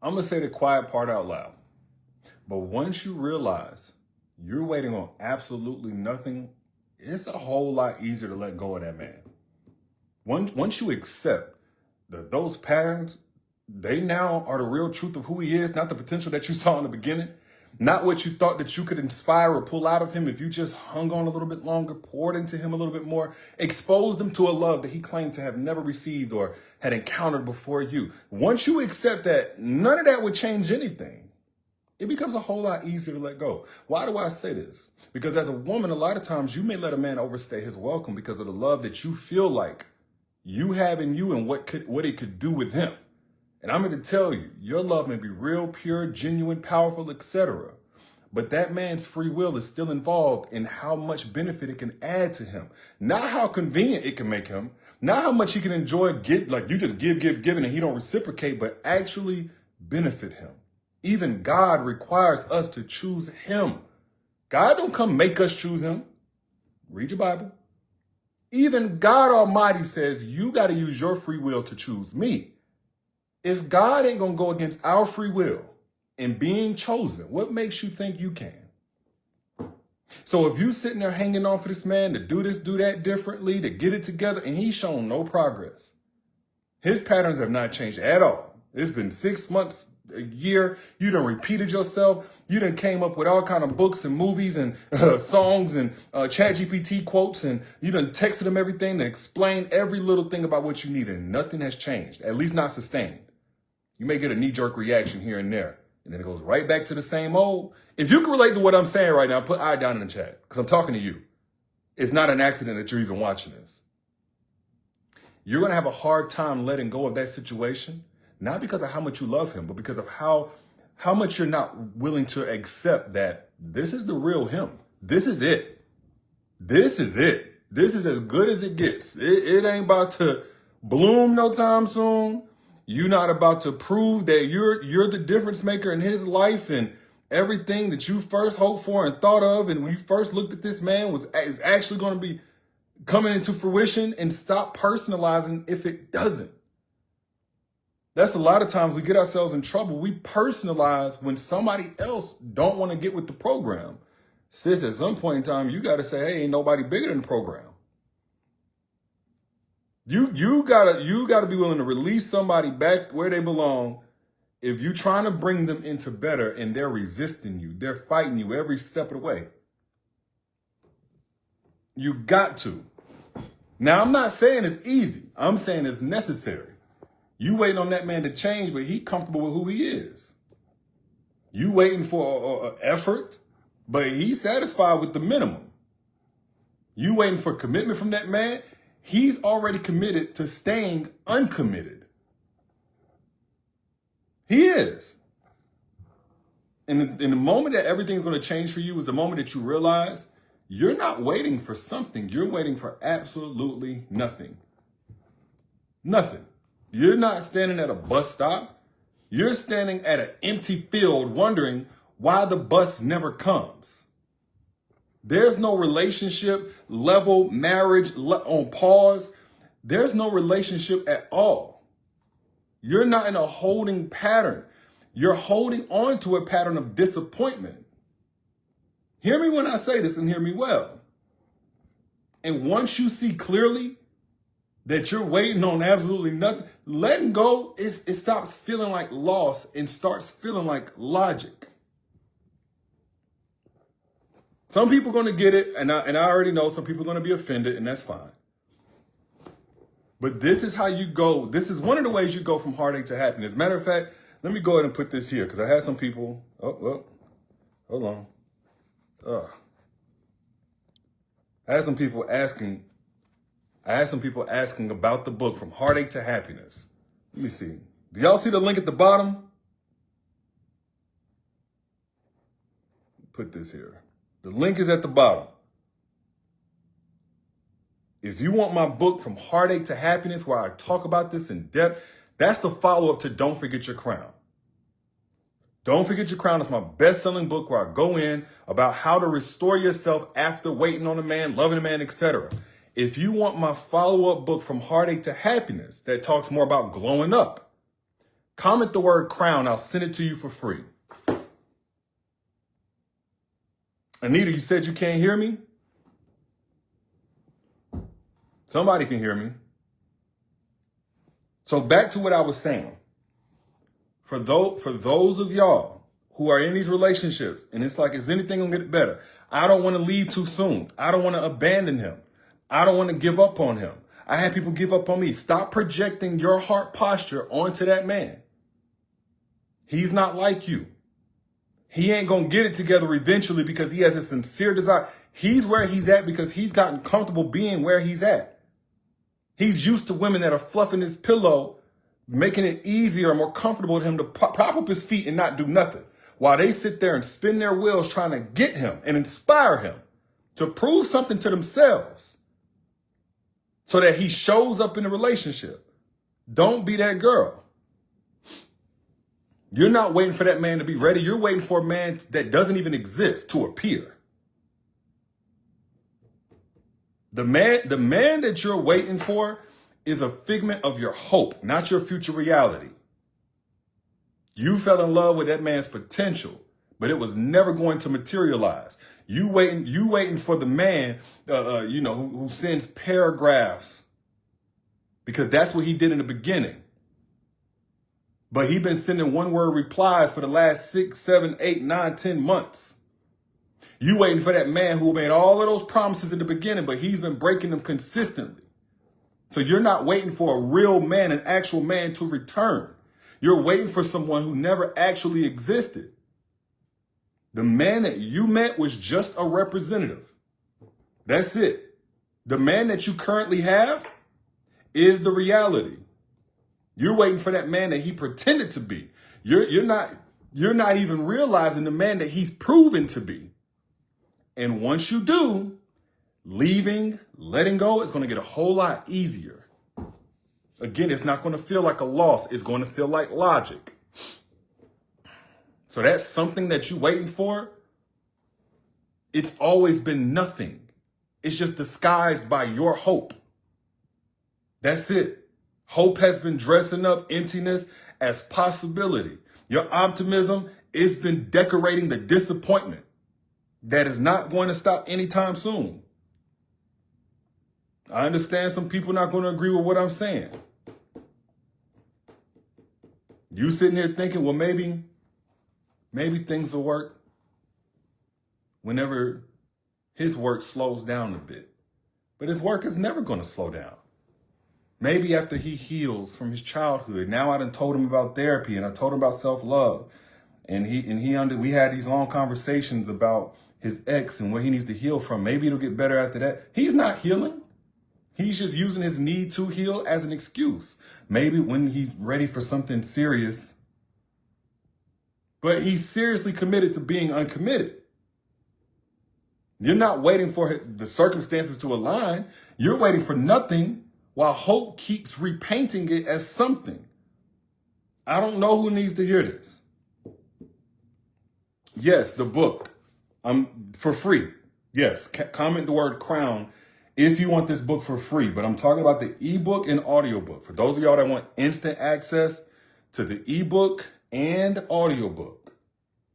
I'm going to say the quiet part out loud. But once you realize you're waiting on absolutely nothing, it's a whole lot easier to let go of that man. Once you accept that those patterns, they now are the real truth of who he is, not the potential that you saw in the beginning, not what you thought that you could inspire or pull out of him if you just hung on a little bit longer, poured into him a little bit more, exposed him to a love that he claimed to have never received or had encountered before you. Once you accept that, none of that would change anything. It becomes a whole lot easier to let go. Why do I say this? Because as a woman, a lot of times you may let a man overstay his welcome because of the love that you feel like you have in you and what it could do with him. And I'm going to tell you, your love may be real, pure, genuine, powerful, etc. But that man's free will is still involved in how much benefit it can add to him. Not how convenient it can make him. Not how much he can enjoy, like you just give, and he don't reciprocate, but actually benefit him. Even God requires us to choose him. God don't come make us choose him. Read your Bible. Even God Almighty says you got to use your free will to choose me. If God ain't going to go against our free will in being chosen, what makes you think you can? So if you sitting there hanging on for this man to do this, do that differently, to get it together, and he's shown no progress. His patterns have not changed at all. It's been 6 months, a year. You done repeated yourself. You done came up with all kind of books and movies and songs and ChatGPT quotes, and you done texted him everything to explain every little thing about what you need, and nothing has changed, at least not sustained. You may get a knee-jerk reaction here and there, and then it goes right back to the same old. If you can relate to what I'm saying right now, put I down in the chat, because I'm talking to you. It's not an accident that you're even watching this. You're going to have a hard time letting go of that situation, not because of how much you love him, but because of how much you're not willing to accept that this is the real him. This is it. This is it. This is as good as it gets. It ain't about to bloom no time soon. You're not about to prove that you're the difference maker in his life, and everything that you first hoped for and thought of, and when you first looked at this man is actually going to be coming into fruition. And stop personalizing if it doesn't. That's a lot of times we get ourselves in trouble. We personalize when somebody else don't want to get with the program. Sis, at some point in time, you got to say, hey, ain't nobody bigger than the program. You gotta be willing to release somebody back where they belong if you're trying to bring them into better and they're resisting you. They're fighting you every step of the way. You got to. Now, I'm not saying it's easy. I'm saying it's necessary. You waiting on that man to change, but he comfortable with who he is. You waiting for effort, but he's satisfied with the minimum. You waiting for commitment from that man. He's already committed to staying uncommitted. He is. And in the moment that everything's going to change for you is the moment that you realize you're not waiting for something. You're waiting for absolutely nothing. Nothing. You're not standing at a bus stop. You're standing at an empty field wondering why the bus never comes. There's no relationship level, marriage on pause. There's no relationship at all. You're not in a holding pattern. You're holding on to a pattern of disappointment. Hear me when I say this, and hear me well. And once you see clearly that you're waiting on absolutely nothing, letting go, it stops feeling like loss and starts feeling like logic. Some people are going to get it, and I already know some people are going to be offended, and that's fine. But this is how you go. This is one of the ways you go from heartache to happiness. Matter of fact, let me go ahead and put this here, because I had some people. Hold on. I had some people asking about the book From Heartache to Happiness. Let me see. Do y'all see the link at the bottom? Put this here. The link is at the bottom. If you want my book From Heartache to Happiness, where I talk about this in depth, that's the follow-up to Don't Forget Your Crown. Don't Forget Your Crown is my best-selling book where I go in about how to restore yourself after waiting on a man, loving a man, etc. If you want my follow-up book From Heartache to Happiness that talks more about glowing up, Comment the word crown. I'll send it to you for free. Anita, you said you can't hear me? Somebody can hear me. So back to what I was saying. For those of y'all who are in these relationships, and it's like, is anything gonna get better? I don't want to leave too soon. I don't want to abandon him. I don't want to give up on him. I had people give up on me. Stop projecting your heart posture onto that man. He's not like you. He ain't going to get it together eventually because he has a sincere desire. He's where he's at because he's gotten comfortable being where he's at. He's used to women that are fluffing his pillow, making it easier and more comfortable for him to prop up his feet and not do nothing, while they sit there and spin their wheels trying to get him and inspire him to prove something to themselves so that he shows up in a relationship. Don't be that girl. You're not waiting for that man to be ready. You're waiting for a man that doesn't even exist to appear. The man that you're waiting for is a figment of your hope, not your future reality. You fell in love with that man's potential, but it was never going to materialize. You waiting for the man, who sends paragraphs because that's what he did in the beginning. But he's been sending one-word replies for the last 6, 7, 8, 9, 10 months. You waiting for that man who made all of those promises in the beginning, but he's been breaking them consistently. So you're not waiting for a real man, an actual man to return. You're waiting for someone who never actually existed. The man that you met was just a representative. That's it. The man that you currently have is the reality. You're waiting for that man that he pretended to be. You're not even realizing the man that he's proven to be. And once you do, leaving, letting go is going to get a whole lot easier. Again, it's not going to feel like a loss. It's going to feel like logic. So that's something that you're waiting for. It's always been nothing. It's just disguised by your hope. That's it. Hope has been dressing up emptiness as possibility. Your optimism has been decorating the disappointment that is not going to stop anytime soon. I understand some people not going to agree with what I'm saying. You sitting here thinking, well, maybe things will work whenever his work slows down a bit. But his work is never going to slow down. Maybe after he heals from his childhood. Now I done told him about therapy and I told him about self-love. And we had these long conversations about his ex and what he needs to heal from. Maybe it'll get better after that. He's not healing. He's just using his need to heal as an excuse. Maybe when he's ready for something serious. But he's seriously committed to being uncommitted. You're not waiting for the circumstances to align. You're waiting for nothing while hope keeps repainting it as something. I don't know who needs to hear this. Yes, the book. For free. Yes, comment the word crown if you want this book for free. But I'm talking about the ebook and audiobook. For those of y'all that want instant access to the ebook and audiobook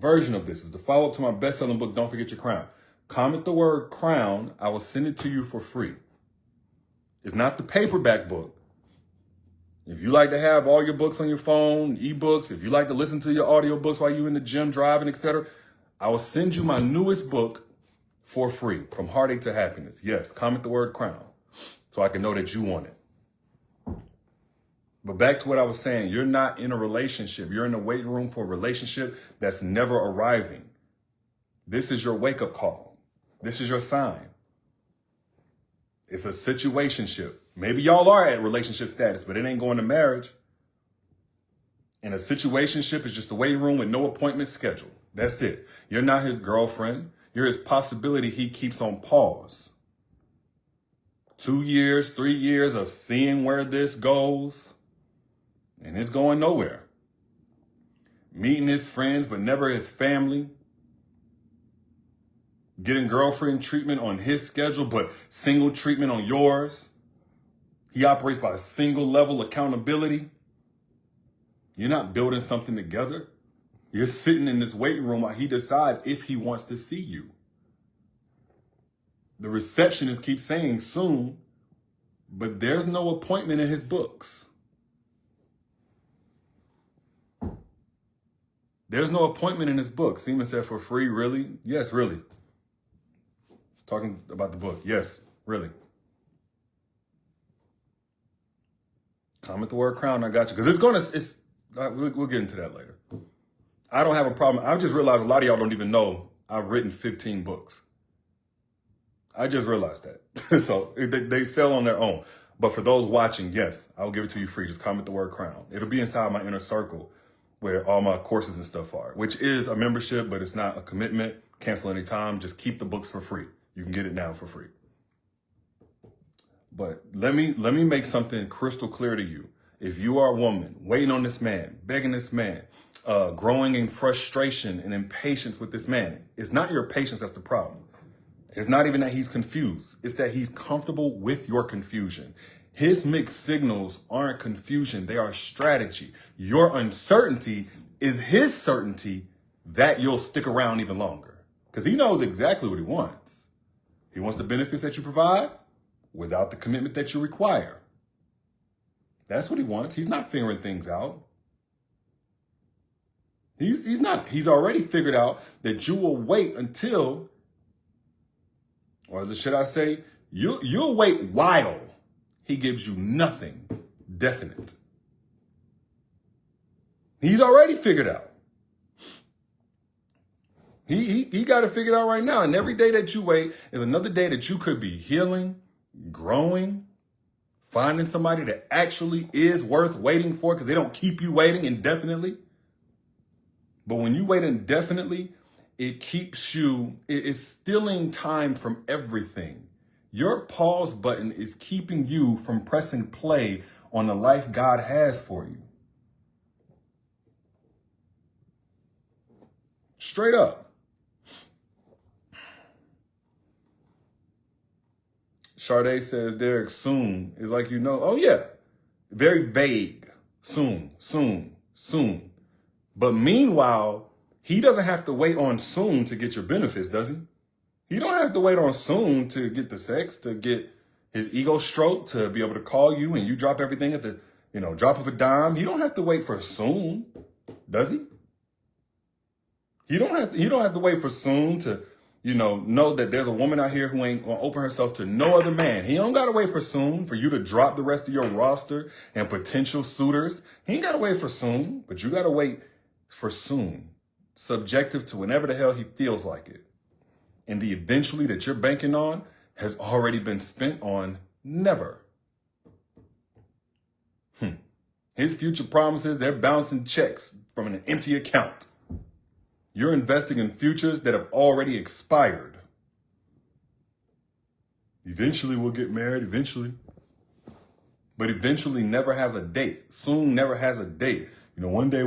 version of this, is the follow-up to my best-selling book, Don't Forget Your Crown. Comment the word crown. I will send it to you for free. It's not the paperback book. If you like to have all your books on your phone, ebooks, if you like to listen to your audiobooks while you're in the gym, driving, etc., I will send you my newest book for free, From Heartache to Happiness. Yes, comment the word crown so I can know that you want it. But back to what I was saying, you're not in a relationship. You're in the waiting room for a relationship that's never arriving. This is your wake-up call. This is your sign. It's a situationship. Maybe y'all are at relationship status, but it ain't going to marriage. And a situationship is just a waiting room with no appointment scheduled. That's it. You're not his girlfriend. You're his possibility he keeps on pause. 2 years, 3 years of seeing where this goes. And it's going nowhere. Meeting his friends, but never his family. Getting girlfriend treatment on his schedule, but single treatment on yours. He operates by a single level accountability. You're not building something together. You're sitting in this waiting room while he decides if he wants to see you. The receptionist keeps saying soon, but there's no appointment in his books. There's no appointment in his book. Seaman said, for free, really? Yes, really. Talking about the book. Yes, really. Comment the word crown. I got you. Because we'll get into that later. I don't have a problem. I just realized a lot of y'all don't even know I've written 15 books. I just realized that. So they sell on their own. But for those watching, yes, I'll give it to you free. Just comment the word crown. It'll be inside my inner circle where all my courses and stuff are, which is a membership, but it's not a commitment. Cancel anytime. Just keep the books for free. You can get it now for free. But let me make something crystal clear to you. If you are a woman waiting on this man, begging this man, growing in frustration and impatience with this man, it's not your patience that's the problem. It's not even that he's confused. It's that he's comfortable with your confusion. His mixed signals aren't confusion. They are strategy. Your uncertainty is his certainty that you'll stick around even longer. Because he knows exactly what he wants. He wants the benefits that you provide without the commitment that you require. That's what he wants. He's not figuring things out. He's not. He's already figured out that you will wait until, or should I say, you'll wait while he gives you nothing definite. He's already figured out. He got it figured out right now. And every day that you wait is another day that you could be healing, growing, finding somebody that actually is worth waiting for because they don't keep you waiting indefinitely. But when you wait indefinitely, it keeps you, it's stealing time from everything. Your pause button is keeping you from pressing play on the life God has for you. Straight up. Sade says, Derrick, soon is like, you know, oh yeah, very vague. Soon, soon, soon. But meanwhile, he doesn't have to wait on soon to get your benefits, does he? He don't have to wait on soon to get the sex, to get his ego stroked, to be able to call you and you drop everything at the, drop of a dime. He don't have to wait for soon, does he? He don't have to wait for soon to, know that there's a woman out here who ain't gonna open herself to no other man. He don't gotta wait for soon for you to drop the rest of your roster and potential suitors. He ain't gotta wait for soon, but you gotta wait for soon, subjective to whenever the hell he feels like it. And the eventually that you're banking on has already been spent on never. His future promises, they're bouncing checks from an empty account. You're investing in futures that have already expired. Eventually we'll get married, eventually. But eventually never has a date. Soon never has a date. One day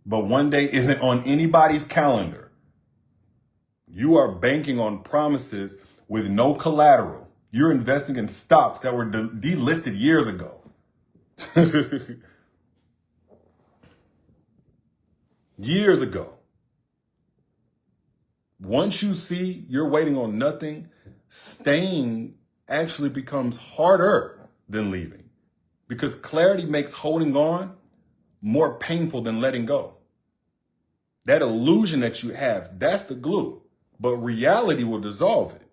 but one day isn't on anybody's calendar. You are banking on promises with no collateral. You're investing in stocks that were delisted years ago. Years ago. Once you see you're waiting on nothing, staying actually becomes harder than leaving because clarity makes holding on more painful than letting go. That illusion that you have, that's the glue, but reality will dissolve it.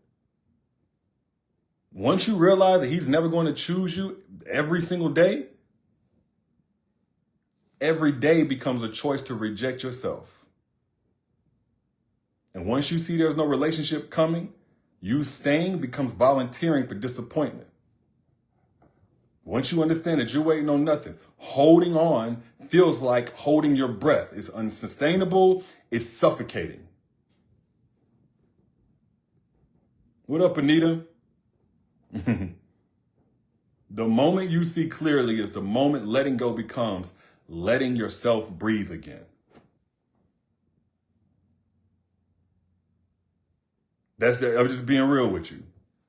Once you realize that he's never going to choose you every single day becomes a choice to reject yourself. And once you see there's no relationship coming, you staying becomes volunteering for disappointment. Once you understand that you're waiting on nothing, holding on feels like holding your breath. It's unsustainable. It's suffocating. What up, Anita? The moment you see clearly is the moment letting go becomes letting yourself breathe again. That's it. I'm just being real with you.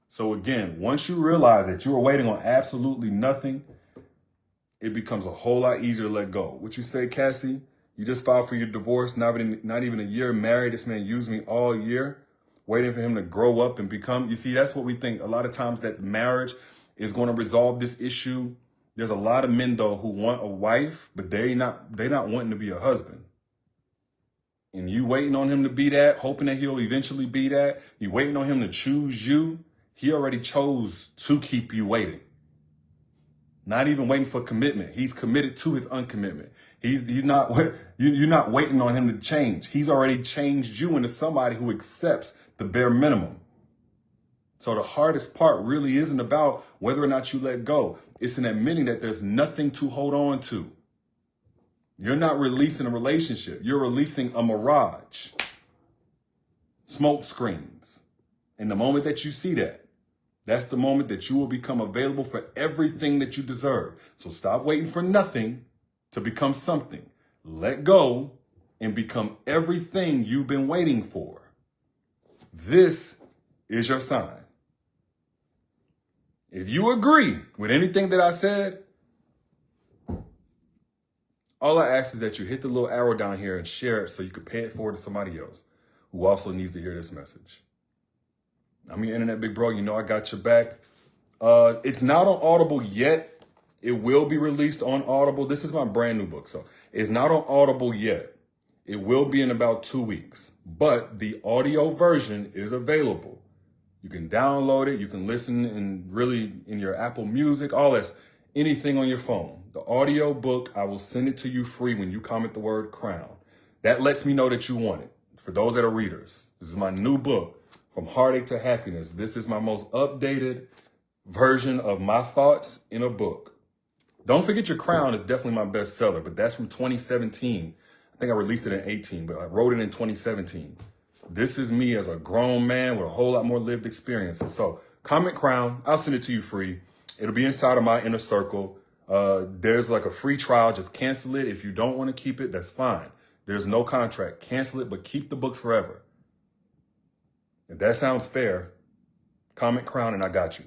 So again, once you realize that you are waiting on absolutely nothing, it becomes a whole lot easier to let go. What you say, Cassie? You just filed for your divorce, not even a year married. This man used me all year, waiting for him to grow up and become. You see, that's what we think. A lot of times that marriage is going to resolve this issue. There's a lot of men, though, who want a wife, but they're not wanting to be a husband. And you waiting on him to be that, hoping that he'll eventually be that. You waiting on him to choose you. He already chose to keep you waiting. Not even waiting for commitment. He's committed to his uncommitment. He's not, you're not waiting on him to change. He's already changed you into somebody who accepts the bare minimum. So the hardest part really isn't about whether or not you let go. It's in admitting that there's nothing to hold on to. You're not releasing a relationship. You're releasing a mirage. Smoke screens. And the moment that you see that, that's the moment that you will become available for everything that you deserve. So stop waiting for nothing to become something. Let go and become everything you've been waiting for. This is your sign. If you agree with anything that I said, all I ask is that you hit the little arrow down here and share it so you can pay it forward to somebody else who also needs to hear this message. I'm your internet big bro. You know I got your back. It's not on Audible yet. It will be released on Audible. This is my brand new book, so it's not on Audible yet. It will be in about 2 weeks, but the audio version is available. You can download it. You can listen in your Apple Music, all this, anything on your phone. The audio book, I will send it to you free when you comment the word crown. That lets me know that you want it. For those that are readers, this is my new book, From Heartache to Happiness. This is my most updated version of my thoughts in a book. Don't Forget Your Crown is definitely my bestseller, but that's from 2017. I think I released it in 18, but I wrote it in 2017. This is me as a grown man with a whole lot more lived experiences. So comment crown. I'll send it to you free. It'll be inside of my inner circle. There's like a free trial. Just cancel it. If you don't want to keep it, that's fine. There's no contract. Cancel it, but keep the books forever. If that sounds fair, comment crown and I got you.